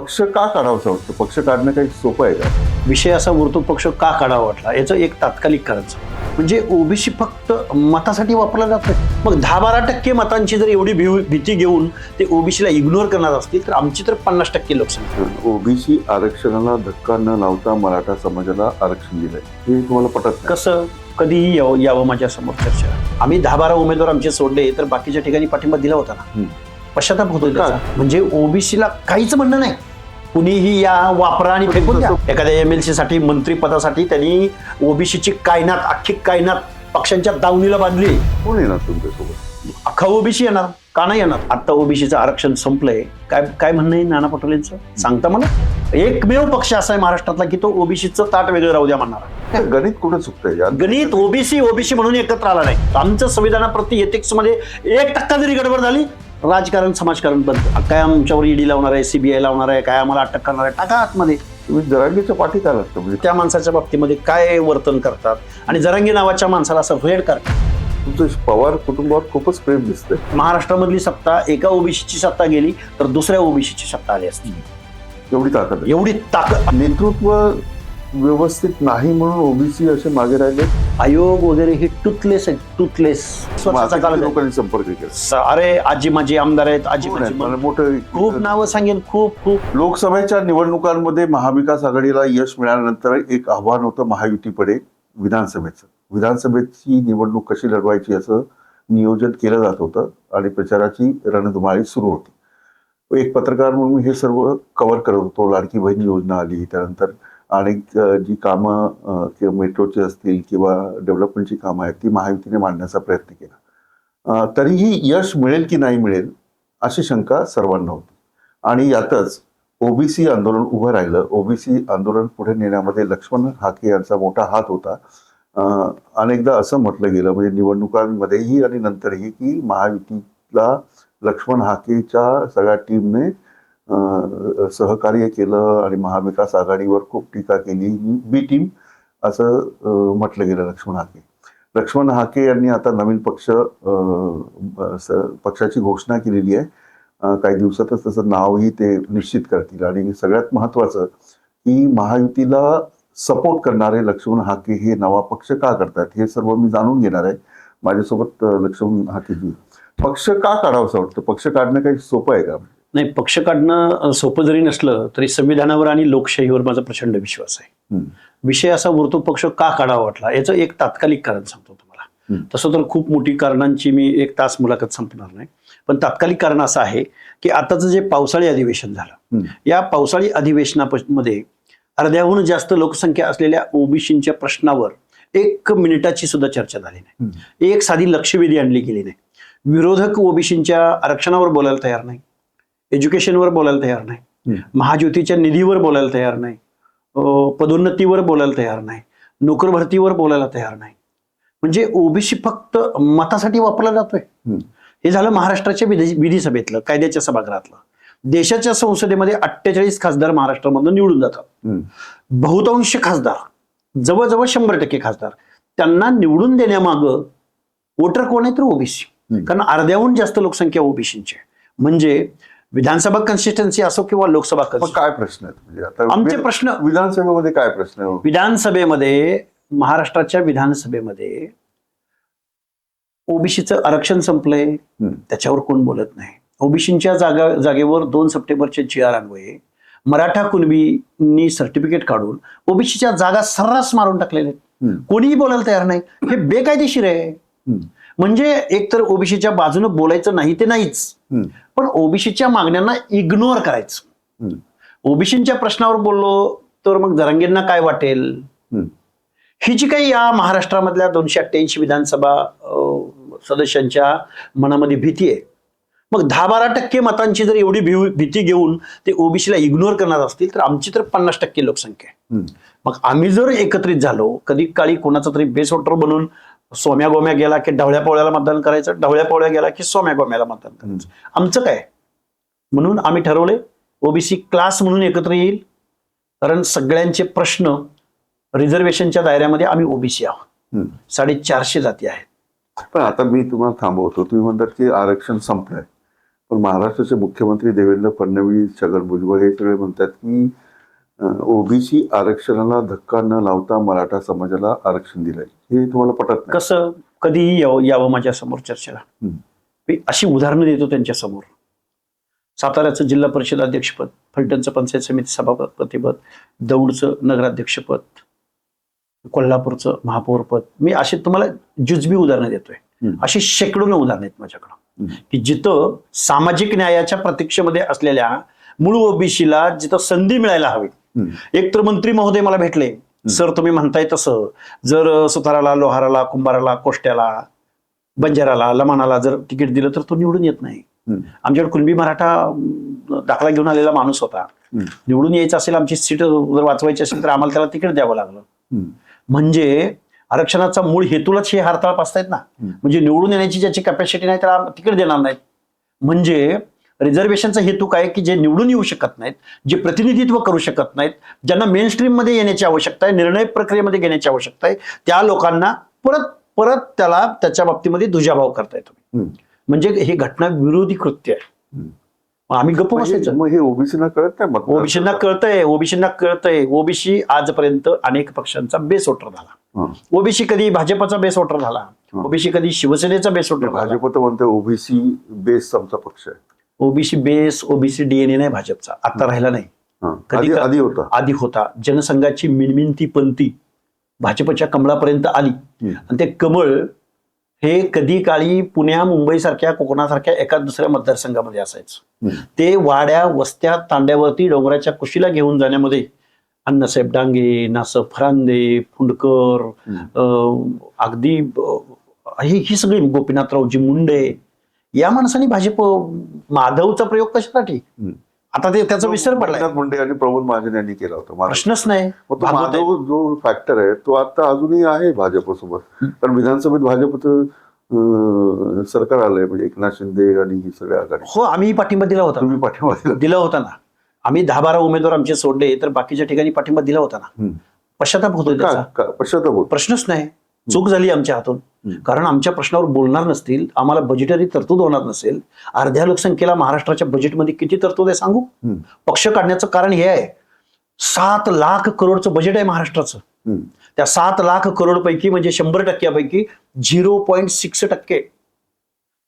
पक्ष का काढावासा वाटतं? पक्ष काढणं काही सोपं आहे का? विषय असा उरतो पक्ष का काढावा वाटला याचं एक तात्कालिक कारण म्हणजे ओबीसी फक्त मतासाठी वापरला जातोय. मग 10-12% मतांची जर एवढी भीती घेऊन ते ओबीसीला इग्नोर करणार असतील तर आमची तर 50% लोकसंख्या. ओबीसी आरक्षणाला धक्का न लावता मराठा समाजाला आरक्षण दिलंय हे तुम्हाला पटत नाही? कसं कधीही यावं माझ्या समोर चर्चा. आम्ही 10-12 उमेदवार आमचे सोडले तर बाकीच्या ठिकाणी पाठिंबा दिला होता ना. पश्चाताप होतो त्याचा. म्हणजे ओबीसीला काहीच म्हणणं नाही. कुणीही या वापरा आणि फेकून द्या. एखाद्या एमएलसी साठी मंत्रीपदासाठी त्यांनी ओबीसीची कायनात अख्खी कायनात पक्षांच्या दावणीला बांधली. कोण येणार तुमच्यासोबत? अख्खा ओबीसी येणार का नाही येणार? आता ओबीसीचं आरक्षण संपलंय. काय म्हणणं आहे नाना पटोलेंचं सांगता मला? एकमेव पक्ष असा आहे महाराष्ट्रातला की तो ओबीसीचं ताट वेगळं राहू द्या म्हणणार. गणित कुठे चुकतंय? गणित ओबीसी म्हणून एकत्र आला नाही. आमच्या संविधानाप्रती एथिक्स मध्ये 1% जरी गडबड झाली राजकारण समाजकारण बनतं. काय आमच्यावर ईडी लावणार आहे, सीबीआय लावणार आहे, काय आम्हाला अटक करणार आहे? टाका आतमध्ये. तुम्ही जरांगीच्या पाठी का लागतं? म्हणजे त्या माणसाच्या बाबतीमध्ये काय वर्तन करतात आणि जरांगी नावाच्या माणसाला असं वेळ करतात. तुमचं पवार कुटुंबावर खूपच प्रेम दिसतंय. महाराष्ट्रामधली सत्ता एका ओबीसीची सत्ता गेली तर दुसऱ्या ओबीसीची सत्ता आली असती. एवढी ताकद आहे. एवढी ताकद. नेतृत्व व्यवस्थित नाही म्हणून ओबीसी असे मागे राहिले. आयोग वगैरे हे टुथलेस आहेत. टुथलेस लोकांनी संपर्क केला. अरे आजी माझी आमदार आहेत, आजी माझी मोठं खूप नावं सांगेन. खूप लोकसभेच्या निवडणुकांमध्ये महाविकास आघाडीला यश मिळाल्यानंतर एक आव्हान होतं महायुतीपुढे विधानसभेचं. विधानसभेची निवडणूक कशी लढवायची असं नियोजन केलं जात होतं आणि प्रचाराची रणधुमाळी सुरू होती. एक पत्रकार म्हणून हे सर्व कव्हर करत होतो. लाडकी बहीण योजना आली, त्यानंतर अनेक जी कामं किंवा मेट्रोची असतील किंवा डेव्हलपमेंटची कामं आहेत ती महायुतीने मांडण्याचा प्रयत्न केला. तरीही यश मिळेल की नाही मिळेल अशी शंका सर्वांना होती. आणि यातच ओबीसी आंदोलन उभं राहिलं. ओबीसी आंदोलन पुढे नेण्यामध्ये लक्ष्मण हाके यांचा मोठा हात होता. अनेकदा असं म्हटलं गेलं म्हणजे निवडणुकांमध्येही आणि नंतरही की महायुतीला लक्ष्मण हाकेच्या सगळ्या टीमने सहकार्य केलं आणि महाविकास आघाडीवर खूप टीका केली. बी टीम असं म्हटलं गेलं लक्ष्मण हाके. लक्ष्मण हाके यांनी आता नवीन पक्षाची घोषणा केलेली आहे. काही दिवसातच त्याचं नावही ते निश्चित करतील. आणि सगळ्यात महत्वाचं की महायुतीला सपोर्ट करणारे लक्ष्मण हाके हे नवा पक्ष का करतात हे सर्व मी जाणून घेणार आहे. माझ्यासोबत लक्ष्मण हाकेजी. पक्ष का काढावासा वाटतं? पक्ष काढणं काही सोपं आहे का? नाही, पक्ष काढणं सोपं जरी नसलं तरी संविधानावर आणि लोकशाहीवर माझा प्रचंड विश्वास आहे. विषय असा उरतो पक्ष का काढावा वाटला याचं एक तात्कालिक कारण सांगतो तुम्हाला. तसं तर खूप मोठी कारणांची मी 1 तास मुलाखत संपणार नाही. पण तात्कालिक कारण असं आहे की आताचं जे पावसाळी अधिवेशन झालं या पावसाळी अधिवेशनामध्ये अर्ध्याहून जास्त लोकसंख्या असलेल्या ओबीसींच्या प्रश्नावर 1 मिनिटाची सुद्धा चर्चा झाली नाही. एक साधी लक्षवेधी आणली गेली नाही. विरोधक ओबीसींच्या आरक्षणावर बोलायला तयार नाही, एज्युकेशनवर बोलायला तयार नाही, महाज्योतीच्या निधीवर बोलायला तयार नाही, पदोन्नतीवर बोलायला तयार नाही, नोकर भरतीवर बोलायला तयार नाही. म्हणजे ओबीसी फक्त मतासाठी वापरला जातोय. हे झालं महाराष्ट्राच्या विधिसभेतलं, कायद्याच्या सभागृहातलं. देशाच्या संसदेमध्ये 48 खासदार महाराष्ट्रामधून निवडून जातात. बहुतांश खासदार जवळजवळ 100% खासदार त्यांना निवडून देण्यामागं वोटर कोण आहे तर ओबीसी. कारण अर्ध्याहून जास्त लोकसंख्या ओबीसींची. म्हणजे विधानसभा कन्सिस्टन्सी असो किंवा लोकसभा काय प्रश्न आहेत? म्हणजे आता आमचे प्रश्न विधानसभेमध्ये काय प्रश्न? विधानसभेमध्ये महाराष्ट्राच्या विधानसभेमध्ये ओबीसीचं आरक्षण संपलंय त्याच्यावर कोण बोलत नाही. ओबीसींच्या जागेवर 2 सप्टेंबरचे GR अन्वये मराठा कुणबींनी सर्टिफिकेट काढून ओबीसीच्या जागा सर्रास मारून टाकलेल्या आहेत. कोणीही बोलायला तयार नाही. हे बेकायदेशीर आहे. म्हणजे एकतर ओबीसीच्या बाजूने बोलायचं नाही ते नाहीच, पण ओबीसीच्या मागण्यांना इग्नोर करायचं. ओबीसीच्या प्रश्नावर बोललो तर मग जरांगेंना काय वाटेल? ही जी काही या महाराष्ट्रामधल्या 288 विधानसभा सदस्यांच्या मनामध्ये भीती आहे. मग 10-12% मतांची जर एवढी भीती घेऊन ते ओबीसीला इग्नोर करणार असतील तर आमची तर 50% लोकसंख्या आहे. मग आम्ही जर एकत्रित झालो, कधी काळी कोणाचा तरी बेस वोटर बनून सोम्या गोम्या गेला की ढवळ्या पोळ्याला मतदान करायचं, ढवळ्या पोळ्या गेला की सोम्या गोम्याला मतदान करायचं. आमचं काय? म्हणून आम्ही ठरवले ओबीसी क्लास म्हणून एकत्र येईल. कारण सगळ्यांचे प्रश्न रिझर्वेशनच्या दायऱ्यामध्ये आम्ही ओबीसी आहोत. 450 जाती आहेत. पण आता मी तुम्हाला थांबवतो. तुम्ही म्हणतात की आरक्षण संपलंय, पण महाराष्ट्राचे मुख्यमंत्री देवेंद्र फडणवीस, छगन भुजबळ हे सगळे म्हणतात की ओबीसी आरक्षणाला धक्का न लावता मराठा समाजाला आरक्षण दिलंय. हे तुम्हाला पटत नाही? कसं कधीही यावं माझ्या समोर चर्चेला. मी अशी उदाहरणं देतो त्यांच्या समोर. साताऱ्याचं जिल्हा परिषद अध्यक्षपद, फलटणचं पंचायत समिती सभापतीपद, दौंडचं नगराध्यक्षपद, कोल्हापूरचं महापौरपद, मी अशी तुम्हाला जुजबी उदाहरणं देतोय. अशी शेकडोनं उदाहरणं आहेत माझ्याकडं की जिथं सामाजिक न्यायाच्या प्रतीक्षेमध्ये असलेल्या मूळ ओबीसीला जिथं संधी मिळायला हवी. एक तर मंत्री महोदय मला भेटले, सर तुम्ही म्हणताय तसं जर सुताराला, लोहाराला, कुंभाराला, कोष्ट्याला, बंजाराला, लमाणाला जर तिकीट दिलं तर तो निवडून येत नाही. आमच्याकडे कुणबी मराठा दाखला घेऊन आलेला माणूस होता. निवडून यायचं असेल, आमची सीट जर वाचवायची असेल तर आम्हाला त्याला तिकीट द्यावं लागलं. म्हणजे आरक्षणाचा मूळ हेतूलाच हे हरताळ पासतायत ना. म्हणजे निवडून येण्याची ज्याची कॅपॅसिटी नाही त्याला तिकीट देणार नाहीत. म्हणजे रिझर्वेशनचा हेतू काय की जे निवडून येऊ शकत नाहीत, जे प्रतिनिधित्व करू शकत नाहीत, ज्यांना मेन स्ट्रीम मध्ये येण्याची आवश्यकता आहे, निर्णय प्रक्रियेमध्ये घेण्याची आवश्यकता आहे, त्या लोकांना परत परत त्याला त्याच्या बाबतीमध्ये दुजाभाव करताय तुम्ही. म्हणजे हे घटना विरोधी कृत्य आहे. आम्ही गप्प बसायचं. मग हे ओबीसीना कळत नाही? ओबीसींना कळतंय, ओबीसींना कळतंय. ओबीसी आजपर्यंत अनेक पक्षांचा बेस वोटर झाला. ओबीसी कधी भाजपचा बेस वोटर झाला, ओबीसी कधी शिवसेनेचा बेस वोटर झाला. भाजप तर म्हणते ओबीसी बेस आमचा पक्ष आहे. ओबीसी बेस, ओबीसी डीएनए नाही भाजपचा, आता राहिला नाही. आधी होता. जनसंघाची मिणमिणती पंथी भाजपच्या कमळापर्यंत आली आणि ते कमळ हे कधी काळी पुण्या, मुंबई सारख्या, कोकणासारख्या एका दुसऱ्या मतदारसंघामध्ये असायचं. ते वाड्या, वस्त्या, तांड्यावरती डोंगराच्या कुशीला घेऊन जाण्यामध्ये अण्णासाहेब डांगे, नासर फरांदे, फुंडकर, अगदी ही सगळी, गोपीनाथरावजी मुंडे, या माणसांनी भाजप, माधवचा प्रयोग कशासाठी? आता ते त्याचा विसर पडला. मुंडे आणि प्रमोद महाजन यांनी केला होता, प्रश्नच नाही. माधव जो फॅक्टर आहे तो आता अजूनही आहे भाजपसोबत. कारण विधानसभेत भाजपचं सरकार आलंय, म्हणजे एकनाथ शिंदे आणि ही सगळ्या आघाडी. हो, आम्ही पाठिंबा दिला होता. तुम्ही पाठिंबा दिला होता ना. आम्ही 10-12 उमेदवार आमचे सोडले, तर बाकीच्या ठिकाणी पाठिंबा दिला होता ना. पश्चाताप होतो त्याचा, पश्चाताप होतो. प्रश्नच नाही. चूक झाली आमच्या हातून. कारण आमच्या प्रश्नावर बोलणार नसतील, आम्हाला बजेटरी तरतूद होणार नसेल. अर्ध्या लोकसंख्येला महाराष्ट्राच्या बजेटमध्ये किती तरतूद आहे सांगू? पक्ष काढण्याचं कारण हे आहे, 7 लाख करोडचं बजेट आहे महाराष्ट्राचं. त्या 7 लाख करोड पैकी म्हणजे 100% 0.6%,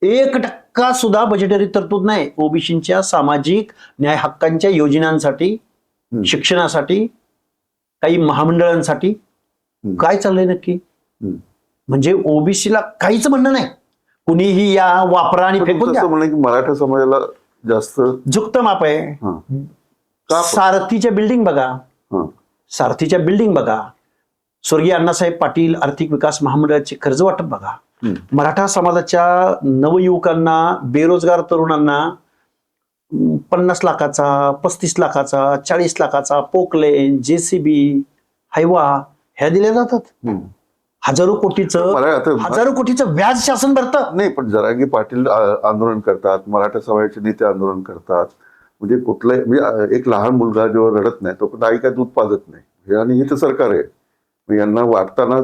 1% सुद्धा बजेटरी तरतूद नाही ओबीसींच्या सामाजिक न्याय हक्कांच्या योजनांसाठी, शिक्षणासाठी, काही महामंडळांसाठी. काय चाललंय नक्की? म्हणजे ओबीसीला काहीच म्हणणं नाही. कुणीही या वापरा आणि फेकून द्या. की मराठा समाजाला जास्त झुकतं माप आहे. सारथीच्या बिल्डिंग बघा, सारथीच्या बिल्डिंग बघा, स्वर्गीय अण्णासाहेब पाटील आर्थिक विकास महामंडळाचे कर्ज वाटप बघा, मराठा समाजाच्या नवयुवकांना, बेरोजगार तरुणांना 50 लाखाचा, 35 लाखाचा, 40 लाखाचा पोकलेन, जेसीबी, हायवा ह्या दिल्या जातात. हजारो कोटीचं व्याज शासन भरतं. नाही, पण जरांगे पाटील आंदोलन करतात, मराठा समाजाचे नेते आंदोलन करतात. म्हणजे कुठलाही, म्हणजे एक लहान मुलगा जेव्हा रडत नाही तो आई काय दूध पाजत नाही. आणि हे तर सरकार आहे, यांना वाटताना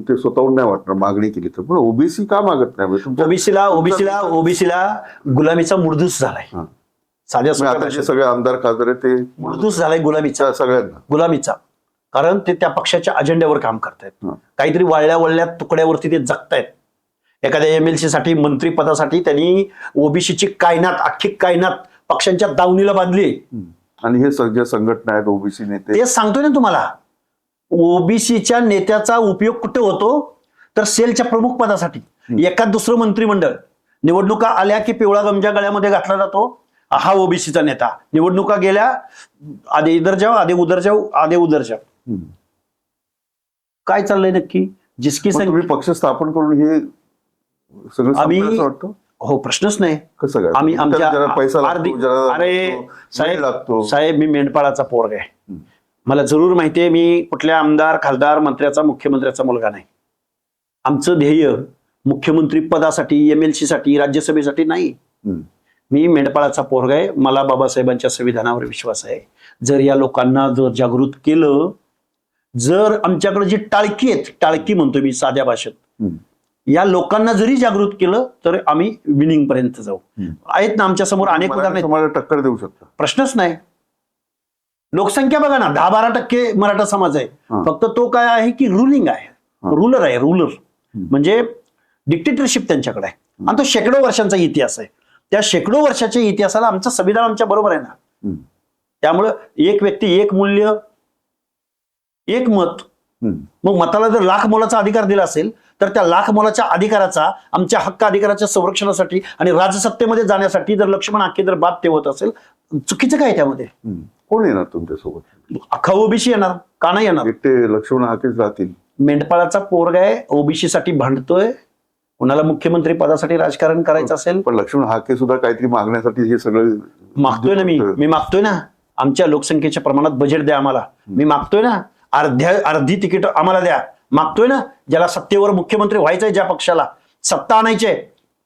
ते स्वतःहून नाही वाटणार मागणी केली तर. पण ओबीसी का मागत नाही? ओबीसीला गुलामीचा मुर्दूस झालाय. आता जे सगळे आमदार खासदार आहेत ते मुर्दूस झालाय गुलामीचा, सगळ्यांना गुलामीचा. कारण ते त्या पक्षाच्या अजेंड्यावर काम करतायत, काहीतरी वाळल्या तुकड्यावरती ते जगतायत. एखाद्या एमएलसी साठी, मंत्रीपदासाठी त्यांनी ओबीसीची कायनात, अख्खी कायनात पक्षांच्या दावणीला बांधली. आणि हे सगळ्या संघटना आहेत, ओबीसी नेते. ते सांगतोय ना तुम्हाला. ओबीसीच्या नेत्याचा उपयोग कुठे होतो तर सेलच्या प्रमुख पदासाठी. एखाद दुसरं मंत्रिमंडळ, निवडणुका आल्या की पिवळा गमजा गळ्यामध्ये घातला जातो, हा ओबीसीचा नेता. निवडणुका गेल्या, आधे इधर जाओ, आधे उधर जाओ, आधे उधर जाओ. काय चाललंय नक्की? जिसकी तुम्ही पक्ष स्थापन करून हे सगळं आम्ही वाटतं? हो, प्रश्नच नाही. कसं काय? आम्ही आमच्या पैसा साहेब, मी मेंढपाळाचा पोरगा आहे. मला जरूर माहितीये, मी कुठल्या आमदार, खासदार, मंत्र्याचा, मुख्यमंत्र्याचा मुलगा नाही. आमचं ध्येय मुख्यमंत्री पदासाठी, एमएलसी साठी, राज्यसभेसाठी नाही. मी मेंढपाळाचा पोरगा आहे. मला बाबासाहेबांच्या संविधानावर विश्वास आहे. जर या लोकांना जर जागृत केलं, जर आमच्याकडे जी टाळकी आहेत, टाळकी म्हणतोय मी साध्या भाषेत, या लोकांना जरी जागृत केलं तर आम्ही विनिंग पर्यंत जाऊ. आहेत ना आमच्या समोर अनेक उदाहरण आहेत. समाजाला टक्कर देऊ शकता. प्रश्नच नाही. लोकसंख्या बघा ना, 10-12% मराठा समाज आहे. फक्त तो काय आहे की रुलिंग आहे, रुलर आहे, रुलर म्हणजे डिक्टेटरशिप त्यांच्याकडे आहे. आणि तो शेकडो वर्षांचा इतिहास आहे. त्या शेकडो वर्षाच्या इतिहासाला आमचं संविधान आमच्या बरोबर आहे ना. त्यामुळं एक व्यक्ती, एक मूल्य, एक मत. मग मताला जर लाख मोलाचा अधिकार दिला असेल तर त्या लाख मोलाच्या अधिकाराचा, आमच्या हक्क अधिकाराच्या संरक्षणासाठी आणि राजसत्तेमध्ये जाण्यासाठी जर लक्ष्मण हाके जर बात ठेवत असेल, चुकीचं काय त्यामध्ये? कोण येणार तुमच्यासोबत? अख्खा ओबीसी येणार का? नाही येणार. ते लक्ष्मण हाकेच राहतील. मेंढपाळाचा पोरगा आहे, ओबीसी साठी भांडतोय. कुणाला मुख्यमंत्री पदासाठी राजकारण करायचं असेल, पण लक्ष्मण हाके सुद्धा काहीतरी मागण्यासाठी हे सगळं मागतोय ना. मी मागतोय ना, आमच्या लोकसंख्येच्या प्रमाणात बजेट द्या आम्हाला. मी मागतोय ना, अर्धी तिकीट आम्हाला द्या. मागतोय ना, ज्याला सत्तेवर मुख्यमंत्री व्हायचंय, ज्या पक्षाला सत्ता आणायचंय.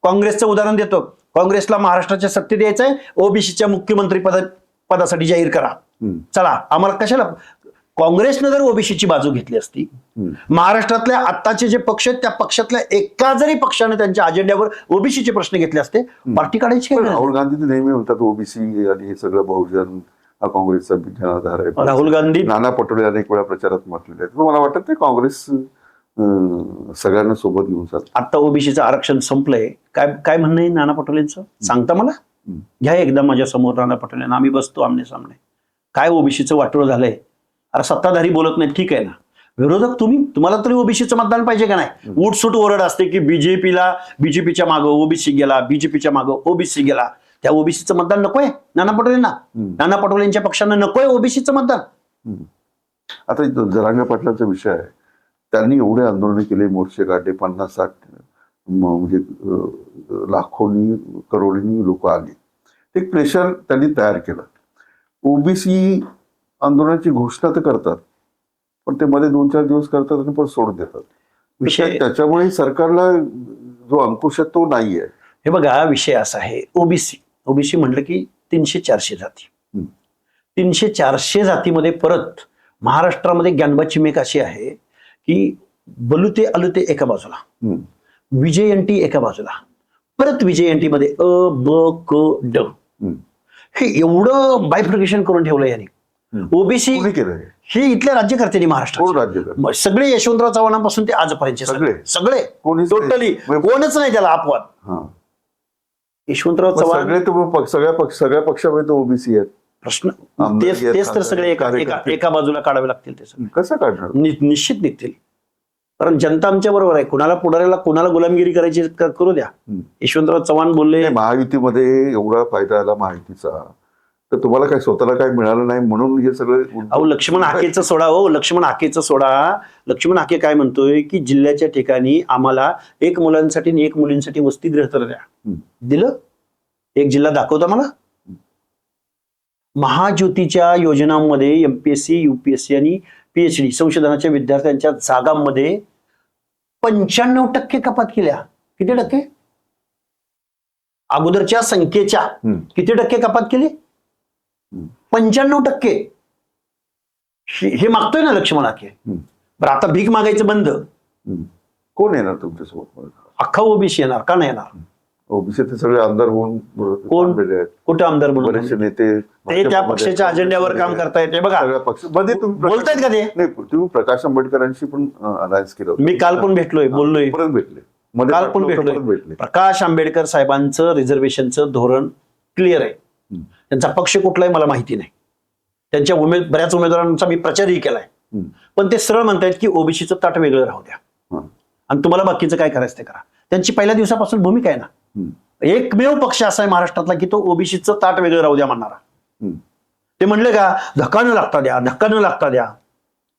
काँग्रेसचं उदाहरण देतो. काँग्रेसला महाराष्ट्राच्या सत्तेत यायचंय, ओबीसीच्या मुख्यमंत्री पदासाठी जाहीर करा. चला, आम्हाला कशाला? काँग्रेसनं जर ओबीसीची बाजू घेतली असती, महाराष्ट्रातल्या आत्ताचे जे पक्ष आहेत त्या पक्षातल्या एका जरी पक्षाने त्यांच्या अजेंड्यावर ओबीसीचे प्रश्न घेतले असते, पार्टी काढायची काय? राहुल गांधी तर नेहमी म्हणतात ओबीसी आणि हे सगळं बहुजन हा काँग्रेसचा जनाधार आहे. राहुल गांधी, नाना पटोले अनेक वेळा प्रचारात म्हटलेले आहेत. मला वाटतं ते काँग्रेस सगळ्यांना सोबत घेऊन चालतं. आता ओबीसीचं आरक्षण संपलंय, काय म्हणणं आहे नाना पटोलेंचं? सांगता मला? घ्या एकदा माझ्या समोर नाना पटोलेंना, आम्ही बसतो आमने सामने. काय ओबीसीचं वाटोळं झालंय? अरे सत्ताधारी बोलत नाही, ठीक आहे ना. विरोधक तुम्हाला तरी ओबीसीचं मतदान पाहिजे का नाही? उठसूट ओरड असते की बीजेपीच्या मागं ओबीसी गेला, बीजेपीच्या मागं ओबीसी गेला. त्या ओबीसीचं मतदान नकोय नाना पटोलेंना? नाना पटोलेंच्या पक्षांना नकोय ओबीसीचं मतदान? आता जरांगे पाटलांचा विषय आहे. त्यांनी एवढे आंदोलन केले, मोर्चे काढले, 50-60 म्हणजे लाखोनी करोडोनी लोक आली. एक प्रेशर त्यांनी तयार केलं. ओबीसी आंदोलनाची घोषणा तर करतात, पण ते मध्ये 2-4 दिवस करतात आणि परत सोडून देतात. त्याच्यामुळे सरकारला जो अंकुश आहे तो नाहीये. हे बघा, विषय असा आहे, ओबीसी म्हटलं की 300-400 जाती. 300-400 जातीमध्ये परत महाराष्ट्रामध्ये ज्ञानबाची मेक अशी आहे की बलुते अलुते एका बाजूला, विजयंती एका बाजूला, परत विजयंती मध्ये अ ब क ड, हे एवढं बायफ्रिकेशन करून ठेवलं यांनी. ओबीसी हे इथल्या राज्यकर्त्यांनी महाराष्ट्रात सगळे, यशवंतराव चव्हाणांपासून ते आजपर्यंत सगळे टोटली कोणच नाही त्याला अपवाद. यशवंतराव चव्हाण सगळ्या पक्षामध्ये ओबीसी आहेत. प्रश्न तेच तर सगळे एका बाजूला काढावे लागतील. ते सगळे कसं काढणार? निश्चित निघतील. कारण जनता आमच्या बरोबर आहे. कुणाला पुढाऱ्याला कोणाला गुलामगिरी करायची करू द्या. यशवंतराव चव्हाण बोलले, महायुतीमध्ये एवढा फायदा आला महायुतीचा, तर तुम्हाला काय स्वतःला काय मिळालं नाही म्हणून हे सगळं. अहो लक्ष्मण हाकेचं सोडा, लक्ष्मण हाकेचं सोडा. लक्ष्मण हाके काय म्हणतोय की जिल्ह्याच्या ठिकाणी आम्हाला 1 मुलांसाठी आणि 1 मुलींसाठी वसतिगृह तर द्या. दिलं? एक जिल्हा दाखवता मला? महाज्योतीच्या योजनांमध्ये एमपीएससी, यूपीएससी आणि पीएचडी संशोधनाच्या विद्यार्थ्यांच्या जागांमध्ये 95% कपात केल्या. किती टक्के? अगोदरच्या संख्येच्या किती टक्के कपात केली? 95%. हे मागतोय ना लक्ष्मण हाके. बरं, आता भीक मागायचं बंद. कोण येणार तुमच्यासोबत? अख्खा ओबीसी येणार का? नाही येणार. ओबीसी ते सगळे आमदार होऊन कोण? कुठे आमदार म्हणून? बरेचसे नेते ते त्या पक्षाच्या अजेंड्यावर काम करतायत. ते बघा, मध्ये तुम्ही बोलतायत का ते? नाही, तुम्ही प्रकाश आंबेडकरांशी पण अनाउन्स केलं. मी काल पण भेटलोय, बोललोय. परत भेटले, काल पण भेटलोय. प्रकाश आंबेडकर साहेबांचं रिझर्वेशनचं धोरण क्लिअर आहे. त्यांचा पक्ष कुठलाही मला माहिती नाही. त्यांच्या बऱ्याच उमेदवारांचा मी प्रचारही केलाय. पण ते सरळ म्हणतायत की ओबीसीचं ताट वेगळं राहू द्या आणि तुम्हाला बाकीचं काय करायचं ते करा. त्यांची पहिल्या दिवसापासून भूमिका आहे ना. एकमेव पक्ष असा आहे महाराष्ट्रातला की तो ओबीसीचं ताट वेगळं राहू द्या म्हणणारा. ते म्हणले का धक्का न लागता द्या, धक्का न लागता द्या.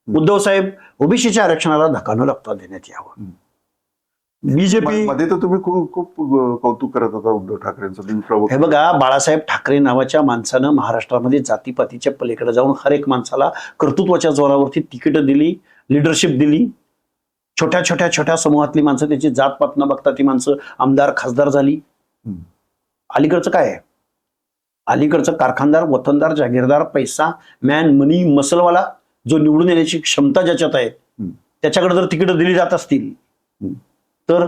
उद्धव साहेब ओबीसीच्या आरक्षणाला धक्का न लागता देण्यात यावं. बीजेपी मध्ये तर तुम्ही खूप कौतुक करत होता उद्धव ठाकरेंचं. हे बघा, बाळासाहेब ठाकरे नावाच्या माणसानं महाराष्ट्रामध्ये जातीपातीच्या पलीकडे जाऊन हर एक माणसाला कर्तृत्वाच्या जोरावरती तिकीट दिली, लिडरशिप दिली. छोट्या समूहातली माणसं, त्याची जातपात न बघता ती माणसं आमदार खासदार झाली. अलीकडचं काय आहे? अलीकडचं कारखानदार, वतनदार, जागीरदार, पैसा, मॅन, मनी, मसलवाला जो निवडून येण्याची क्षमता ज्याच्यात आहे त्याच्याकडे जर तिकीट दिली जात असतील तर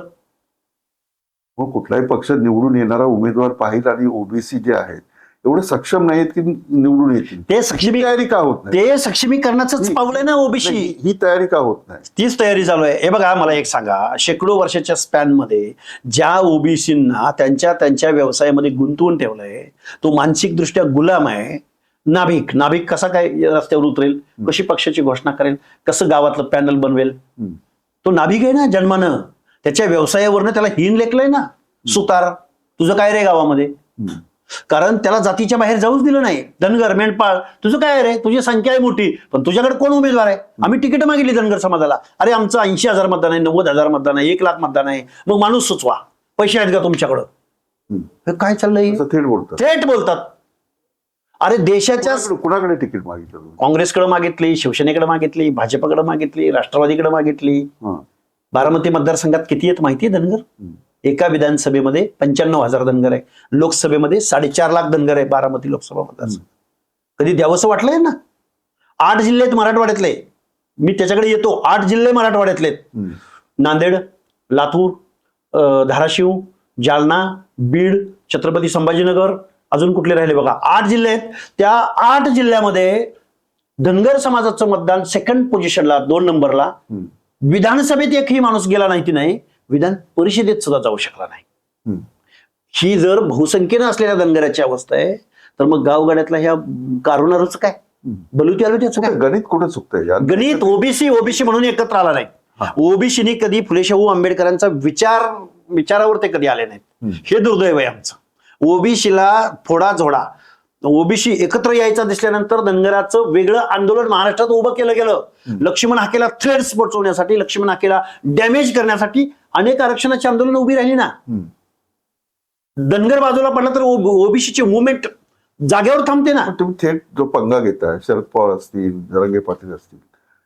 मग कुठलाही पक्ष निवडून येणारा उमेदवार पाहिजे आणि ओबीसी जे आहेत एवढे सक्षम नाहीत की निवडून येतील. ते तयारी का होत नाही? ते सक्षमीकरणाचंच पाऊल आहे ना ओबीसी. ही तयारी का होत नाही? तीच तयारी चालू आहे. हे बघा, मला एक सांगा, शेकडो वर्षाच्या स्पॅन मध्ये ज्या ओबीसींना त्यांच्या व्यवसायामध्ये गुंतवून ठेवलंय, तो मानसिकदृष्ट्या गुलाम आहे. नाभिक कसा काय रस्त्यावर उतरेल, कशी पक्षाची घोषणा करेल, कसं गावातलं पॅनल बनवेल, तो नाभिक आहे ना जन्मानं. त्याच्या व्यवसायावरनं त्याला हीन लेखलंय ना, सुतार तुझं काय रे गावामध्ये. कारण त्याला जातीच्या बाहेर जाऊच दिलं नाही. धनगर, मेंढपाळ, तुझं काय रे, तुझी संख्या आहे मोठी, पण तुझ्याकडे कोण उमेदवार आहे. आम्ही तिकीट मागितली धनगर समाजाला, अरे आमचं 80,000 मतदान आहे, 90,000 मतदान आहे, 1 लाख मतदान आहे, मग माणूस सुचवा, पैसे आहेत का तुमच्याकडं. हे काय चाललंय, थेट बोलतात. अरे देशाच्या कुणाकडे तिकीट मागितलं? काँग्रेसकडे मागितली, शिवसेनेकडे मागितली, भाजपकडे मागितली, राष्ट्रवादीकडे मागितली. बारामती मतदारसंघात किती आहेत माहितीये धनगर? एका विधानसभेमध्ये 95,000 धनगर आहे. लोकसभेमध्ये 4.5 लाख धनगर आहे बारामती लोकसभा मतदारसंघ. कधी द्यावंसं वाटलंय ना? 8 जिल्हे आहेत मराठवाड्यातले, मी त्याच्याकडे येतो. 8 जिल्हे मराठवाड्यातले, नांदेड, लातूर, धाराशिव, जालना, बीड, छत्रपती संभाजीनगर, अजून कुठले राहिले बघा. 8 जिल्हे आहेत. त्या 8 जिल्ह्यामध्ये धनगर समाजाचं मतदान सेकंड पोझिशनला, 2 नंबरला. विधानसभेत एकही माणूस गेला नाही की नाही, विधान परिषदेत सुद्धा जाऊ शकला नाही. ही जर बहुसंख्येनं असलेल्या धनगराची अवस्था आहे, तर मग गावगाड्यातल्या ह्या कारुणारच काय, बलुती आलो त्याचं काय. गणित कुठे चुकतंय? गणित ओबीसी म्हणून एकत्र आला नाही. ओबीसीनी कधी फुले शाहू आंबेडकरांचा विचारावर ते कधी आले नाहीत. हे दुर्दैव आहे आमचं. ओबीसीला फोडा झोडा, ओबीसी एकत्र यायचा दिसल्यानंतर धनगराचं वेगळं आंदोलन महाराष्ट्रात उभं केलं गेलं. लक्ष्मण हाकेला थ्रेड्स पोचवण्यासाठी, लक्ष्मण हाकेला डॅमेज करण्यासाठी अनेक आरक्षणाची आंदोलन उभी राहिली ना. धनगर बाजूला पडला तर ओबीसीची मुवमेंट जागेवर थांबते ना. तुम्ही थेट जो पंगा घेताय, शरद पवार असतील, जरांगे पाटील असतील,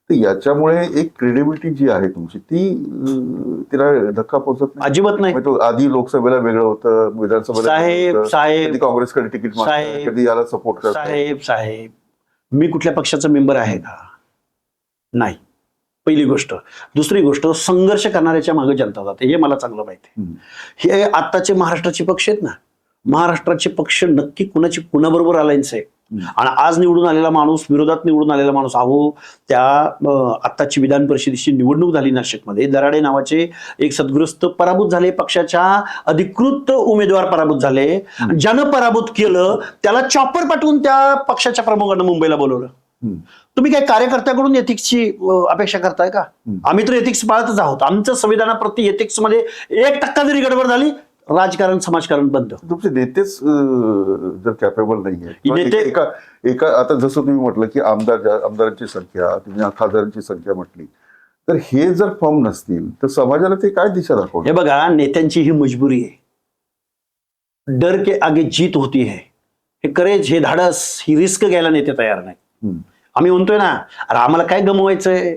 तर याच्यामुळे एक क्रेडिबिलिटी जी आहे तुमची ती तिला धक्का पोहोचत नाही? अजिबात नाही. आधी लोकसभेला वेगळं होतं, विधानसभेला कधी काँग्रेसकडे तिकीट मागतात, कधी याला सपोर्ट करतात. साहेब मी कुठल्या पक्षाचा मेंबर आहे का? नाही, पहिली गोष्ट. दुसरी गोष्ट, संघर्ष करणाऱ्याच्या मागे जनता जाते, हे मला चांगलं माहिती आहे. हे आत्ताचे महाराष्ट्राचे पक्ष आहेत ना, महाराष्ट्राचे पक्ष नक्की कुणाबरोबर अलायन्स आहे. आणि आज निवडून आलेला माणूस, विरोधात निवडून आलेला माणूस, अहो त्या आत्ताची विधान परिषदेची निवडणूक झाली नाशिकमध्ये, दराडे नावाचे एक सद्ग्रस्त पराभूत झाले, पक्षाच्या अधिकृत उमेदवार पराभूत झाले. ज्यानं पराभूत केलं त्याला चॉपर पाठवून त्या पक्षाच्या प्रमुखांना मुंबईला बोलवलं. तुम्ही काय कार्यकर्त्याकडून एथिक्सची अपेक्षा करताय का? आम्ही तर एथिक्स पाळतच आहोत. आमचं संविधानाप्रती एथिक्स मध्ये 1% जरी गडबड झाली, राजकारण समाजकारण बंद. तुमचे नेतेच जर कॅपेबल नाहीये, एका आता जसं तुम्ही म्हटलं की आमदारांची संख्या, तुम्ही खासदारांची संख्या म्हटली, तर हे जर फॉर्म नसतील तर समाजाला ते काय दिशा दाखवणार? हे बघा, नेत्यांची ही मजबुरी आहे. डर के आगे जीत होती है. हे करेज, हे धाडस, ही रिस्क घ्यायला नेते तयार नाही. आम्ही म्हणतोय ना, अरे आम्हाला काय गमवायचंय,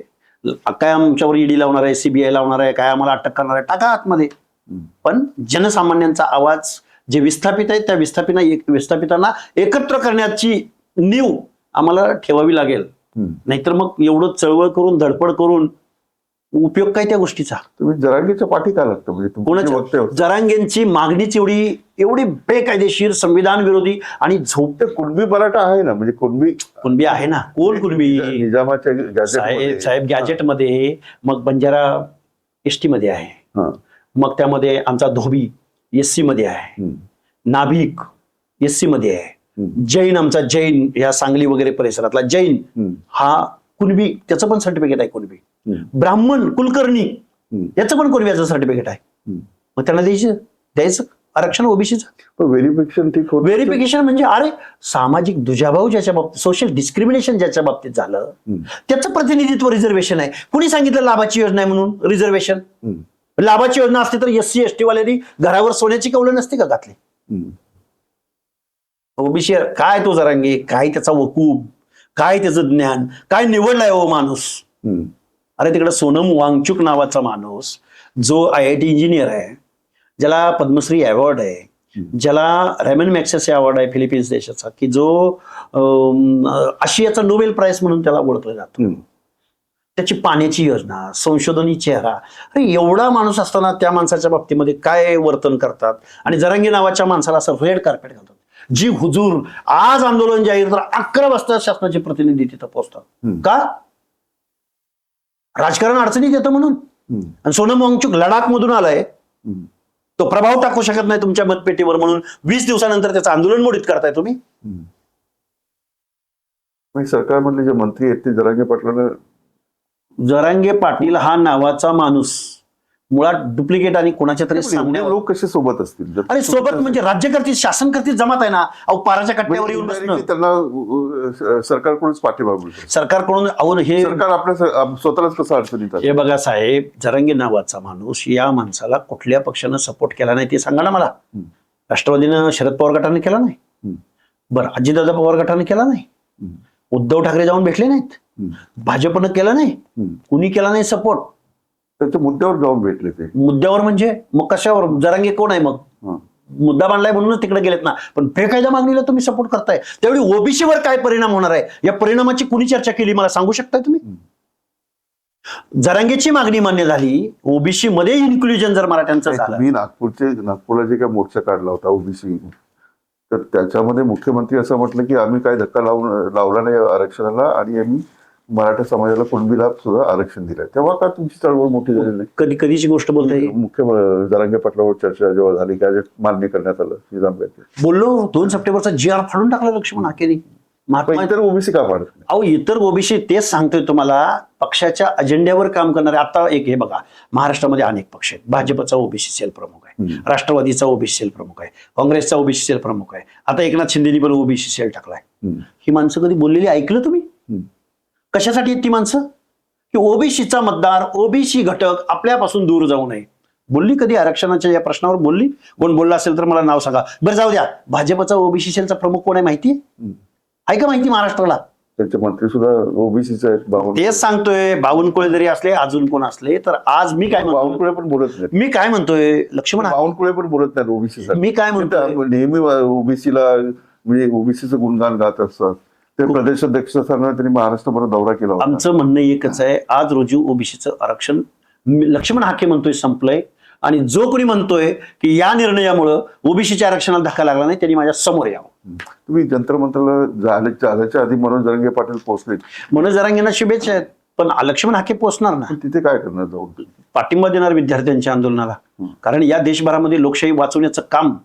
काय आमच्यावर ईडी लावणार आहे, सीबीआय लावणार आहे, काय आम्हाला अटक करणार आहे, टाका आतमध्ये. पण जनसामान्यांचा आवाज जे विस्थापित आहेत, त्या विस्थापितांना एकत्र करण्याची नीव आम्हाला ठेवावी लागेल. नाहीतर मग एवढं चळवळ करून, धडपड करून उपयोग काय त्या गोष्टीचा? तुम्ही जरांगेच्या पाठी का लागतं? म्हणजे जरांगेंची मागणीच एवढी बेकायदेशीर, संविधान विरोधी आणि झोपते. कुणबी मराठा आहे ना, म्हणजे कुणबी आहे ना. कोण कुणबी? निजामाच्या साहेब गॅजेटमध्ये, मग बंजारा एसटी मध्ये आहे, मग त्यामध्ये आमचा धोबी एससी मध्ये आहे, नाभिक एससी मध्ये आहे, जैन, आमचा जैन या सांगली वगैरे परिसरातला जैन हा कुणबी, त्याचं पण सर्टिफिकेट आहे कुणबी. ब्राह्मण कुलकर्णी याचं पण कुणबीचं सर्टिफिकेट आहे. मग त्यांना द्यायचं आरक्षण ओबीसीचं. व्हेरिफिकेशन म्हणजे अरे सामाजिक दुजाभाव ज्याच्या बाबतीत, सोशल डिस्क्रिमिनेशन ज्याच्या बाबतीत झालं, त्याचं प्रतिनिधित्व रिझर्वेशन आहे. कुणी सांगितलं लाभाची योजना आहे म्हणून रिझर्वेशन? लाभाची योजना असते तर एससी एसटी वाल्यांनी घरावर सोन्याची कौलं नसते का घातली? ओबीसी काय तो जरांगे, काय त्याचा वकूब, काय त्याचं ज्ञान, काय निवडलाय हो माणूस. अरे तिकडे सोनम वांगचुक नावाचा माणूस, जो IIT इंजिनियर आहे, ज्याला पद्मश्री अवॉर्ड आहे, ज्याला रेमन मॅक्सेसे अवॉर्ड आहे फिलिपिन्स देशाचा, की जो आशियाचा नोबेल प्राइज म्हणून त्याला ओळखलं जातं. त्याची पाण्याची योजना, संशोधनी चेहरा, अरे एवढा माणूस असताना त्या माणसाच्या बाबतीमध्ये काय वर्तन करतात आणि जरांगे नावाच्या माणसाला असं रेड कार्पेट घालतात. जी हुजूर आज आंदोलन जाहीर तर 11 वाजता शासनाचे प्रतिनिधी तिथं पोहोचतात. का? राजकारण अडचणीत येतं म्हणून. आणि सोनम वांगचुक लडाख मधून आलाय, तो प्रभाव टाकू शकत नाही तुमच्या मतपेटीवर म्हणून 20 दिवसानंतर त्याचं आंदोलन मोडीत करताय तुम्ही. सरकारमधले जे मंत्री आहेत ते जरांगे पाटलांना, जरांगे पाटील हा नावाचा माणूस मुळात डुप्लिकेट आणि कोणाच्या तरी सांगण्यावर लोक कसे सोबत असतील? आणि सोबत म्हणजे राज्य करतील, शासन करतील, जमात आहे ना. अहो पाराच्या कट्ट्यावर येऊन बसणं, त्यांना सरकारकडूनच पाठिंबा मिळतो. सरकारकडून अहो हे सरकार आपल्या स्वतःलाच कसं अडचणीत आहे? हे बघा साहेब, जरांगे नावाचा माणूस या माणसाला कुठल्या पक्षानं सपोर्ट केला नाही ते सांगा ना मला. राष्ट्रवादीनं शरद पवार गटाने केला नाही, बरं अजितदादा पवार गटाने केला नाही, उद्धव ठाकरे जाऊन भेटले नाहीत, भाजपनं केलं नाही, कुणी केला नाही सपोर्ट. त्यांच्या मुद्द्यावर जाऊन भेटले ते. मुद्द्यावर म्हणजे मग कशावर? जरांगे कोण आहे मग? मुद्दा मांडलाय म्हणूनच तिकडे गेलेत ना. पण बेकायदा मागणीला तुम्ही सपोर्ट करताय, त्यावेळी ओबीसीवर काय परिणाम होणार आहे या परिणामाची कुणी चर्चा केली मला सांगू शकताय तुम्ही? जरांगेची मागणी मान्य झाली, ओबीसी मध्ये इन्क्लुजन जर मराठ्यांचं झालं. मी नागपूरला जे काय मोर्चा काढला होता ओबीसी, तर त्याच्यामध्ये मुख्यमंत्री असं म्हटलं की आम्ही काय धक्का लावला नाही आरक्षणाला आणि आम्ही मराठा समाजाला कुणबीला सुद्धा आरक्षण दिलंय. तेव्हा का तुमची चळवळ मोठी झाली नाही? कधीची गोष्ट बोलताय? मुख्य जरांगे पाटलावर चर्चा जेव्हा झाली, काय मान्य करण्यात आलं निजामगावचे, बोललो 2 सप्टेंबरचा जी.आर. फाडून टाकला लक्ष्मण हाकेने. इतर ओबीसी का पाडत नाही? अहो इतर ओबीसी तेच सांगतोय तुम्हाला, पक्षाच्या अजेंड्यावर काम करणारे. आता एक हे बघा, महाराष्ट्रामध्ये अनेक पक्ष आहेत. भाजपचा ओबीसी सेल प्रमुख आहे, राष्ट्रवादीचा ओबीसी सेल प्रमुख आहे, काँग्रेसचा ओबीसी सेल प्रमुख आहे, आता एकनाथ शिंदेनी पण ओबीसी सेल टाकलाय. ही माणसं कधी बोललेली ऐकलं तुम्ही? कशासाठी आहेत ती माणसं? की ओबीसीचा मतदार, ओबीसी घटक आपल्यापासून दूर जाऊ नये. बोलली कधी आरक्षणाच्या या प्रश्नावर? बोलली? कोण बोलला असेल तर मला नाव सांगा. बरं जाऊ द्या, भाजपचा ओबीसी सेलचा प्रमुख कोण आहे माहिती आहे का? माहिती महाराष्ट्राला? त्यांचे मंत्री सुद्धा ओबीसीचे आहेत. तेच सांगतोय, बावनकुळे जरी असले, अजून कोण असले तर आज मी काय बावनकुळे पण बोलत नाही. मी काय म्हणतोय लक्ष्मण, बावनकुळे पण बोलत नाहीत ओबीसी. मी काय म्हणतोय, नेहमी ओबीसीला म्हणजे ओबीसीचं गुणगान गात असतात. ते प्रदेशाध्यक्ष असताना त्यांनी महाराष्ट्रभर दौरा केला होता. आमचं म्हणणं एकच आहे, आज रोजी ओबीसीचं आरक्षण लक्ष्मण हाके म्हणतोय संपलंय. आणि जो कोणी म्हणतोय की या निर्णयामुळं ओबीसीच्या आरक्षणाला धक्का लागला नाही, त्यांनी माझ्या समोर यावं. तुम्ही जंतर मंतरला जाण्याच्या आधी मनोज जरांगे पाटील पोहोचले. मनोज जरांगेंना शुभेच्छा आहेत, पण लक्ष्मण हाके पोहोचणार ना. तिथे काय करणार जाऊन? पाठिंबा देणार विद्यार्थ्यांच्या आंदोलनाला. कारण या देशभरामध्ये लोकशाही वाचवण्याचं काम,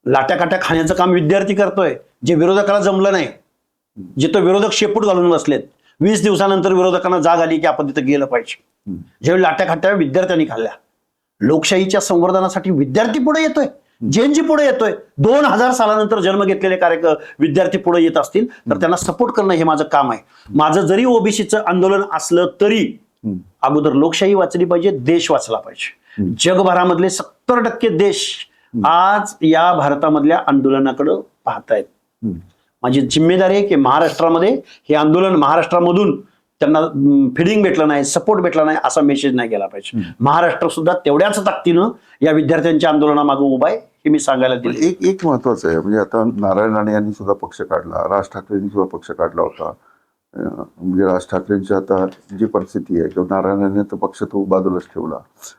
लाट्याकाट्या खाण्याचं काम विद्यार्थी करतोय. जे विरोधकाला जमलं नाही, जिथं विरोधक शेपूट घालून बसलेत, 20 दिवसानंतर विरोधकांना जाग आली की आपण तिथं गेलं पाहिजे. ज्यावेळी लाट्याखाट्या विद्यार्थ्यांनी खाल्ल्या, लोकशाहीच्या संवर्धनासाठी विद्यार्थी पुढे येतोय, जेनजी पुढे येतोय. 2000 सालानंतर जन्म घेतलेले विद्यार्थी पुढे येत असतील तर त्यांना सपोर्ट करणं हे माझं काम आहे. माझं जरी ओबीसीचं आंदोलन असलं तरी अगोदर लोकशाही वाचली पाहिजे, देश वाचला पाहिजे. जगभरामधले 70% देश आज या भारतामधल्या आंदोलनाकडे पाहतायत. माझी जिम्मेदारी आहे की महाराष्ट्रामध्ये हे आंदोलन, महाराष्ट्रामधून त्यांना फिडिंग भेटलं नाही, सपोर्ट भेटला नाही असा मेसेज नाही गेला पाहिजे. महाराष्ट्र सुद्धा तेवढ्याच ताकदीनं या विद्यार्थ्यांच्या आंदोलनामागे उभा आहे हे मी सांगायला दिले. एक महत्वाचं आहे, म्हणजे आता नारायण राणे यांनी सुद्धा पक्ष काढला, राज ठाकरेंनी सुद्धा पक्ष काढला होता. म्हणजे राज ठाकरेंची आता जी परिस्थिती आहे किंवा नारायण राणे तर पक्ष तो बाजूलाच ठेवला,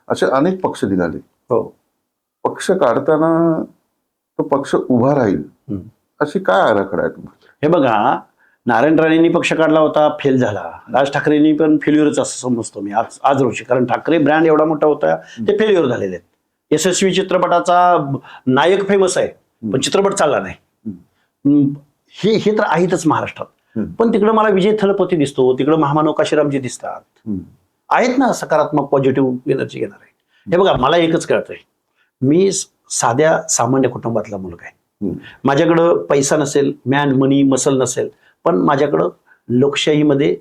असे अनेक पक्ष निघाले. हो, पक्ष काढताना तो पक्ष उभा राहील अशी काय आराखडा आहे तुम्हाला? हे बघा, नारायण राणेंनी पक्ष काढला होता, फेल झाला. राज ठाकरेंनी पण फेल्युअरच असं समजतो मी आज रोजी. कारण ठाकरे ब्रँड एवढा मोठा होता, ते फेल्युअर झालेले आहेत. यशस्वी चित्रपटाचा नायक फेमस आहे पण चित्रपट चालला नाही. हे तर आहेतच महाराष्ट्रात. पण तिकडं मला विजय थलपती दिसतो, तिकडं महामानव काशीरामजी दिसतात, आहेत ना सकारात्मक पॉझिटिव्ह एनर्जी घेणार आहे. हे बघा, मला एकच कळतंय, मी साध्या सामान्य कुटुंबातला मुलगा आहे. माझ्याकडं पैसा नसेल, मॅन मनी मसल नसेल, पण माझ्याकडं लोकशाहीमध्ये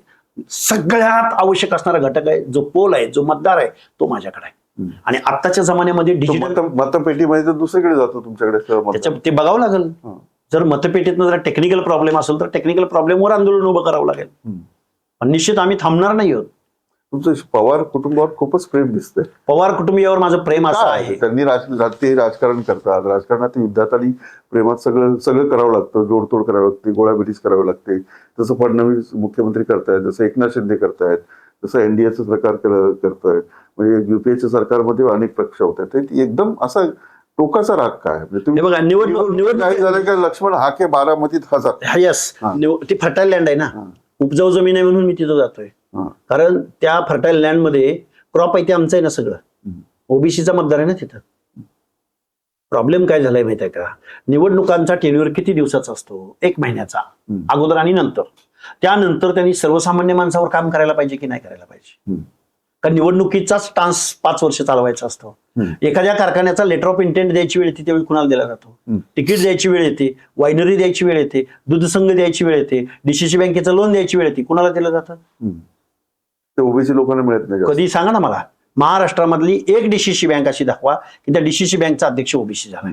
सगळ्यात आवश्यक असणारा घटक आहे, जो पोल आहे, जो मतदार आहे, तो माझ्याकडे आहे. आणि आत्ताच्या जमान्यामध्ये डिजिटल मतपेटीमध्ये तर दुसरीकडे जातो तुमच्याकडे, त्याच्या ते बघावं लागेल. जर मतपेटीतनं जर टेक्निकल प्रॉब्लेम असेल तर टेक्निकल प्रॉब्लेमवर आंदोलन उभं करावं लागेल. पण निश्चित आम्ही थांबणार नाही आहोत. तुमचं पवार कुटुंबावर खूपच प्रेम दिसतंय. पवार कुटुंबियावर माझं प्रेम असं आहे, त्यांनी राजकारण करतात, राजकारणात युद्धात आणि प्रेमात सगळं करावं लागतं, जोडतोड करावं लागते, गोळाबिटीस करावी लागते. जसं फडणवीस मुख्यमंत्री करतायत, जसं एकनाथ शिंदे करतायत, जसं एनडीएचं सरकार करतंय, म्हणजे युपीएच्या सरकारमध्ये अनेक पक्ष होते, ते एकदम असा टोकाचा राग काय म्हणजे हे बघा निवडणूक काय झालं का लक्ष्मण हाके बारामतीत हजर. यस, ती फर्टाईल लँड आहे ना, उपजाऊ जमीन आहे म्हणून मी तिथं जातोय. कारण त्या फर्टाईल लँड मध्ये क्रॉप आहे ते आमचं आहे ना सगळं. ओबीसीचा मतदार आहे ना तिथं. प्रॉब्लेम काय झालाय माहिती आहे का, निवडणुकांचा टेन्युअर किती दिवसाचा असतो? 1 महिन्याचा, अगोदर आणि नंतर. त्यानंतर त्यांनी सर्वसामान्य माणसावर काम करायला पाहिजे की नाही करायला पाहिजे? कारण निवडणुकीचाच टान्स 5 वर्ष चालवायचा असतो. एखाद्या कारखान्याचा लेटर ऑफ इंटेंट द्यायची वेळ येते त्यावेळी कुणाला दिला जातो? तिकीट द्यायची वेळ येते, वायनरी द्यायची वेळ येते, दूध संघ द्यायची वेळ येते, डीसीसी बँकेचं लोन द्यायची वेळ येते, कुणाला दिलं जातं? ते ओबीसी लोकांना मिळत नाही. कधी सांगा ना मला, महाराष्ट्रामधली एक डीसीसी बँक अशी दाखवा की त्या डीसीसी बँकचा अध्यक्ष ओबीसी झाला.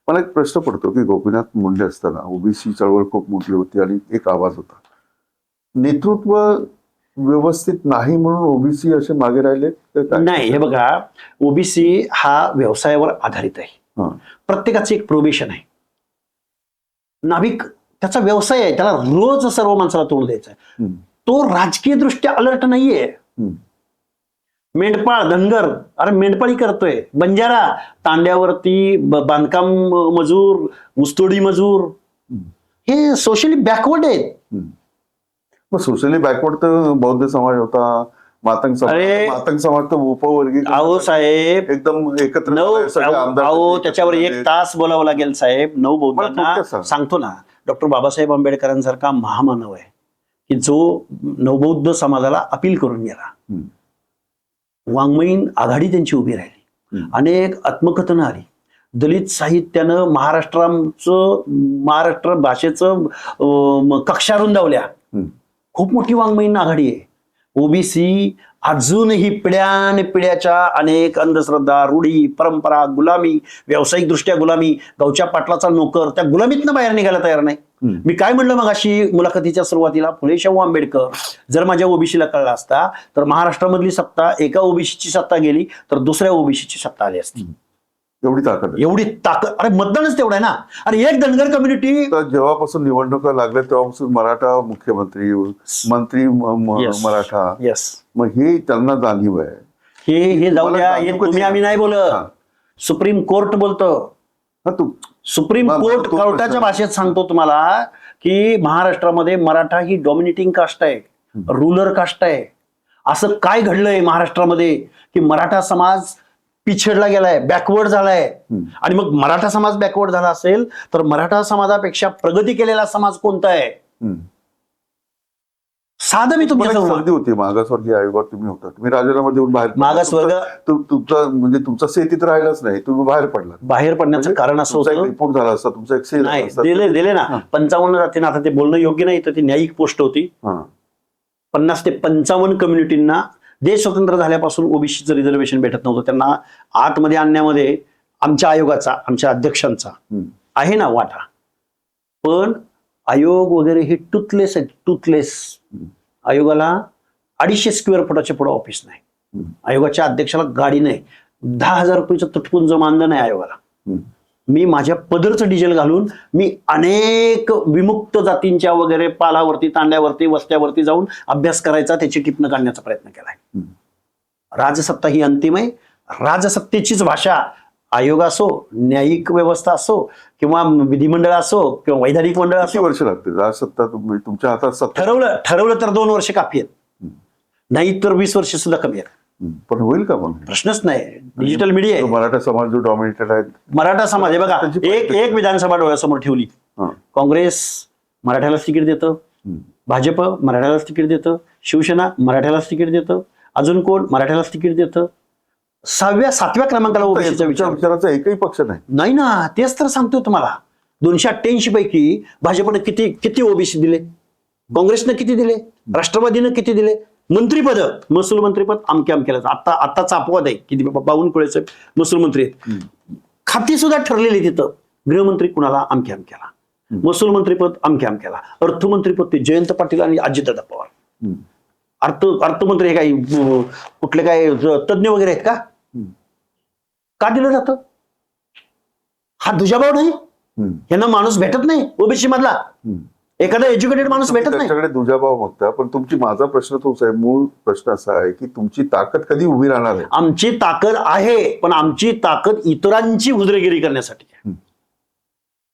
मला एक प्रश्न पडतो की गोपीनाथ मुंडे असताना ओबीसी चळवळ खूप मोठी होती आणि एक आवाज होता, नेतृत्व व्यवस्थित नाही म्हणून ओबीसी असे मागे राहिले नाही. हे बघा, ओबीसी हा व्यवसायावर आधारित आहे. प्रत्येकाचं एक प्रोबेशन आहे. नाभिक त्याचा व्यवसाय आहे, त्याला रोज सर्व माणसाला तोंड द्यायचं आहे. तो राजकीय दृष्ट्या अलर्ट नाहीये. मेंढपाळ, धनगर, अरे मेंढपाळी करतोय, बंजारा तांड्यावरती बांधकाम मजूर, ऊसतोडी मजूर, हे सोशली बॅकवर्ड आहेत. मग सोशली बॅकवर्ड तर बौद्ध समाज होता, मातंग समाज तर उपवर्गीय. अहो साहेब, एकदम एकत्र अहो त्याच्यावर 1 तास बोलावं लागेल साहेब. नवबौद्धांना सांगतो ना, डॉक्टर बाबासाहेब आंबेडकरांसारखा महामानव आहे की जो नवबौद्ध समाजाला अपील करून गेला. वाङ्मयीन आघाडी त्यांची उभी राहिली, अनेक आत्मकथनं आली, दलित साहित्यानं महाराष्ट्र भाषेचं कक्षा रुंदावल्या. खूप मोठी वाङ्मयीन आघाडी आहे. ओबीसी अजूनही पिढ्याच्या अनेक अंधश्रद्धा, रूढी, परंपरा, गुलामी, व्यावसायिक दृष्ट्या गुलामी, गावच्या पाटलाचा नोकर, त्या गुलामीतनं बाहेर निघायला तयार नाही. मी काय म्हणलं मग अशी मुलाखतीच्या सुरुवातीला, फुले शाहू आंबेडकर जर माझ्या ओबीसीला कळला असता तर महाराष्ट्रामधली सत्ता एका ओबीसीची सत्ता गेली तर दुसऱ्या ओबीसीची सत्ता आली असती. एवढी ताकद. अरे मतदानच तेवढं आहे ना. अरे एक धनगर कम्युनिटी, जेव्हापासून निवडणुका लागल्या तेव्हापासून मराठा मुख्यमंत्री, मंत्री मराठा, मग हे त्यांना जाणीव आहे. हे जाऊ द्या, हे तुम्ही आम्ही नाही बोलत, सुप्रीम कोर्ट बोलतो. सुप्रीम कोर्टाच्या भाषेत सांगतो तुम्हाला की महाराष्ट्रामध्ये मराठा ही डॉमिनेटिंग कास्ट आहे, रुलर कास्ट आहे. असं काय घडलंय महाराष्ट्रामध्ये की मराठा समाज पिछडला गेलाय, बॅकवर्ड झालाय. आणि मग मराठा समाज बॅकवर्ड झाला असेल तर मराठा समाजापेक्षा प्रगती केलेला समाज कोणता आहे? साधं मी तुमच्या संधी होती, मागासवर्गीय आयोगात तुम्ही होता, तुम्ही राजीनामा देऊन बाहेर, मागासवर्ग तुमचा म्हणजे तुमचा सेतीत राहिलाच नाही, तुम्ही बाहेर पडला. बाहेर पडण्याचं कारण असं होतं, रिपोर्ट झाला असता तुमचा एक सेल नाही दिले ना 55 जातींना. आता ते बोलणं योग्य नाही, तर ती न्यायिक पोस्ट होती. 50 ते 55 कम्युनिटींना देश स्वतंत्र झाल्यापासून ओबीसीचं रिझर्वेशन भेटत नव्हतं. त्यांना आतमध्ये आणण्यामध्ये आमच्या आयोगाचा, आमच्या अध्यक्षांचा आहे ना वाटा. पण आयोग वगैरे हे टूथलेस आहे, टूथलेस. आयोगाला 250 स्क्वेअर फुटाच्या पुढे ऑफिस नाही, आयोगाच्या अध्यक्षाला गाडी नाही, 10,000 रुपयाचं तुटपुंज मानधन आहे आयोगाला. मी माझ्या पदरचं डिझेल घालून मी अनेक विमुक्त जातींच्या वगैरे पालावरती, तांड्यावरती, वस्त्यावरती जाऊन अभ्यास करायचा, त्याची टिपणं काढण्याचा प्रयत्न केलाय. राजसत्ता ही अंतिम आहे. राजसत्तेचीच भाषा आयोग असो, न्यायिक व्यवस्था असो, किंवा विधिमंडळ असो, किंवा वैधानिक मंडळ असो. किती वर्ष लागते राजसत्ता तुमच्या हातात? ठरवलं तर 2 वर्ष काफी आहेत, नाही तर 20 वर्ष सुद्धा कमी आहेत. पण होईल का? पण प्रश्नच नाही. डिजिटल मीडिया आहे. मराठा समाज जो डॉमिनेटेड आहे, मराठा समाज हे बघा, एक विधानसभा डोळ्यासमोर ठेवली. काँग्रेस मराठ्यालाच तिकीट देतं, भाजप मराठ्यालाच तिकीट देतं, शिवसेना मराठ्यालाच तिकीट देतं, अजून कोण मराठ्यालाच तिकीट देतं. 6व्या-7व्या क्रमांकाला ओबीसीचा विचाराचा एकही पक्ष नाही ना. तेच तर सांगतो तुम्हाला. 288 पैकी भाजपनं किती ओबीसी दिले, काँग्रेसनं किती दिले, राष्ट्रवादीनं किती दिले. मंत्रीपद, महसूल मंत्रीपद अमक्या अमक्याला. आत्ताचा अपवाद आहे की बावनकुळेचे महसूल मंत्री आहेत. खाती सुद्धा ठरलेली तिथं. गृहमंत्री कुणाला? अमक्या अमक्याला. महसूल मंत्रीपद अमक्या अमक्याला. अर्थमंत्रीपद ते जयंत पाटील आणि अजितदादा पवार. अर्थमंत्री हे काही कुठले काय तज्ञ वगैरे आहेत का? का दिलं जातं? हा दुजाभाव नाही? यांना माणूस भेटत नाही ओबीसी मधला? एखादा एज्युकेटेड माणूस भेटत नाही. त्याच्याकडे दुजाभाव मागता, पण माझा प्रश्न तोच आहे, मूळ प्रश्न असा आहे की तुमची ताकद कधी उभी राहणार आहे? आमची ताकद आहे, पण आमची ताकद इतरांची हुजरेगिरी करण्यासाठी आहे.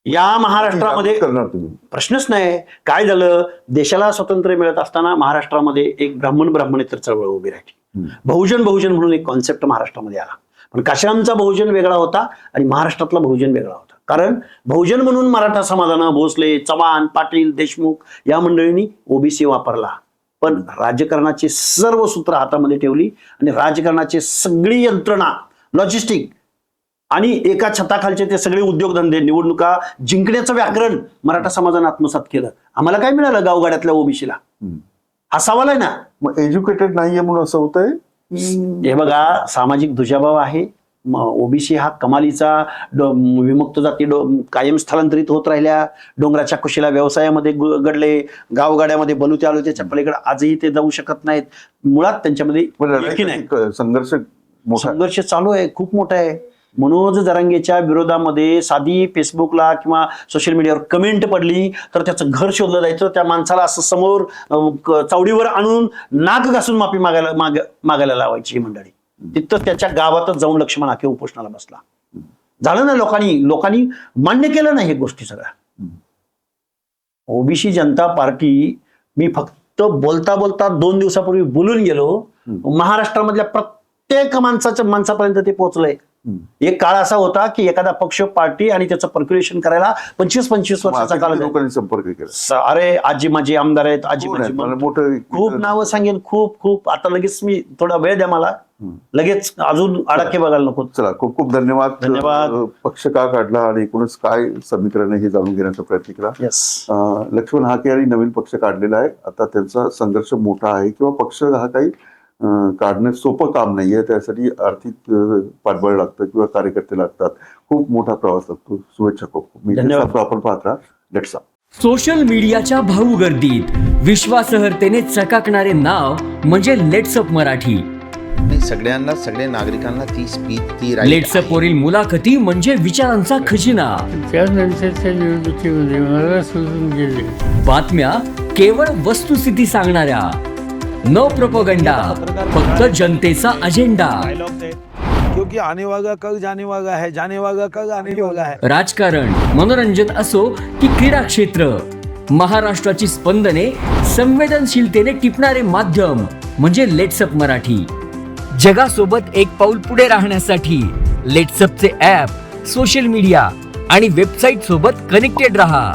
या महाराष्ट्रामध्ये करणार तुम्ही? प्रश्नच नाही. काय झालं, देशाला स्वातंत्र्य मिळत असताना महाराष्ट्रामध्ये एक ब्राह्मणेतर चळवळ उभी राहिली. बहुजन म्हणून एक कॉन्सेप्ट महाराष्ट्रामध्ये आला. पण काश्यांचा बहुजन वेगळा होता आणि महाराष्ट्रातला बहुजन वेगळा होता. कारण बहुजन म्हणून मराठा समाजानं भोसले, चव्हाण, पाटील, देशमुख या मंडळींनी ओबीसी वापरला. पण राजकारणाची सर्व सूत्र हातामध्ये ठेवली आणि राजकारणाची सगळी यंत्रणा, लॉजिस्टिक आणि एका छताखालचे ते सगळे उद्योगधंदे, निवडणुका जिंकण्याचं व्याकरण मराठा समाजानं आत्मसात केलं. आम्हाला काय मिळालं गावगाड्यातल्या ओबीसीला? हा सवाल आहे ना. मग एज्युकेटेड नाहीये म्हणून असं होतंय? हे बघा, सामाजिक दुजाभाव आहे. ओबीसी हा कमालीचा विमुक्त जाती कायम स्थलांतरित होत राहिल्या, डोंगराच्या कुशीला व्यवसायामध्ये गडले, गावगाड्यामध्ये बलुते आलो, त्याच्या पलीकडे आजही ते जाऊ शकत नाहीत. मुळात त्यांच्यामध्ये संघर्ष चालू आहे, खूप मोठा आहे. मनोज जरांगेच्या विरोधामध्ये साधी फेसबुकला किंवा सोशल मीडियावर कमेंट पडली तर त्याचं घर शोधलं जायचं. त्या माणसाला असं समोर चावडीवर आणून नाक घासून माफी मागायला लावायची ही मंडळी. तिथं त्याच्या गावातच जाऊन लक्ष्मण हाके उपोषणाला बसला. झालं ना, लोकांनी मान्य केलं नाही हे गोष्टी सगळ्या. ओबीसी जनता पार्टी, मी फक्त बोलता 2 दिवसापूर्वी बोलून गेलो, महाराष्ट्रामधल्या प्रत्येक माणसापर्यंत ते पोहोचलंय. एक काळ असा होता की एखादा पक्ष, पार्टी आणि त्याचं पर्क्युलेशन करायला 25 वर्षाचा काळ लोकांनी संपर्क केला. अरे आजी माझी आमदार आहेत, आजी माझी मोठं खूप नावं सांगेन, खूप. आता लगेच मी थोडा वेळ द्या मला, लगेच अजून आडाखे बघायला नको. चला, खूप धन्यवाद. पक्ष का काढला आणि एकूणच काय समीकरण हे जाणून घेण्याचा प्रयत्न केला. लक्ष्मण हाके यांनी नवीन पक्ष काढलेला आहे. आता त्यांचा संघर्ष मोठा आहे किंवा पक्ष हा काही काढणं सोपं काम नाहीये. त्यासाठी आर्थिक पाठबळ लागतं किंवा कार्यकर्ते लागतात. खूप मोठा प्रवास लागतो. शुभेच्छा. खूप धन्यवाद. आपण पाहत राहा लेट्स अप. सोशल मीडियाच्या भाऊ गर्दीत विश्वासार्हतेने चकाकणारे नाव म्हणजे लेट्सअप मराठी. सगळ्या नागरिकांना ती स्पीच, ती लेट्सअप वरील मुलाखती म्हणजे विचारांचा खजिना. त्यानंतरच्या निवडणुकीमध्ये मला सोडून गेले. बातम्या केवळ वस्तुस्थिती सांगणाऱ्या, न प्रोपगंडा, फक्त जनतेचा अजेंडा. क्योंकि आने वाला कल जाने वाला है, जाने वाला कल आने वाला है. राजकारण, मनोरंजन असो की क्रीडा क्षेत्र, महाराष्ट्राची स्पंदने संवेदनशीलतेने टिपणारे माध्यम म्हणजे लेट्सअप मराठी. जगासोबत एक पाऊल पुढे राहण्यासाठी लेट्सअपचे ॲप, सोशल मीडिया आणि वेबसाईट सोबत कनेक्टेड रहा.